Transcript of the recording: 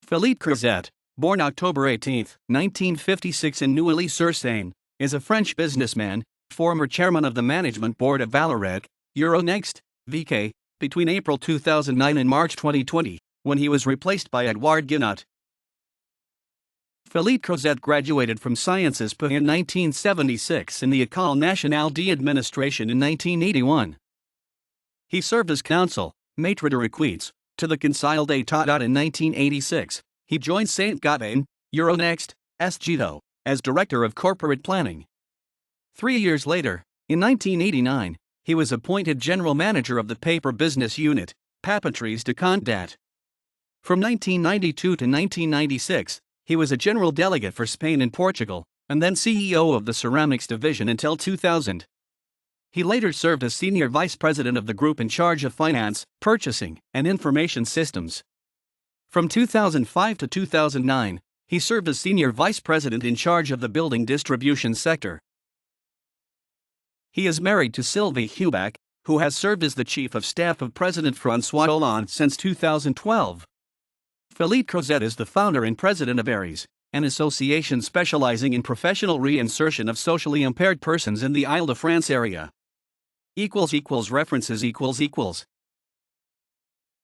Philippe Crouzet, born October 18, 1956 in Neuilly-sur-Seine, is a French businessman, former chairman of the management board of Vallourec, Euronext, VK, between April 2009 and March 2020, when he was replaced by Edouard Guinotte. Philippe Crouzet graduated from Sciences Po in 1976 and the École Nationale d'Administration in 1981. He served as counsel, maître de requêtes, to the Conseil d'État in 1986. He joined Saint-Gobain, Euronext, SGDO, as Director of Corporate Planning. 3 years later, in 1989, he was appointed General Manager of the Paper Business Unit, Papeteries de Condat. From 1992 to 1996, he was a General Delegate for Spain and Portugal, and then CEO of the Ceramics Division until 2000. He later served as Senior Vice President of the group in charge of finance, purchasing, and information systems. From 2005 to 2009, he served as Senior Vice President in charge of the building distribution sector. He is married to Sylvie Hubac, who has served as the Chief of Staff of President François Hollande since 2012. Philippe Crouzet is the founder and president of ARIS, an association specializing in professional reinsertion of socially impaired persons in the Île-de-France area. References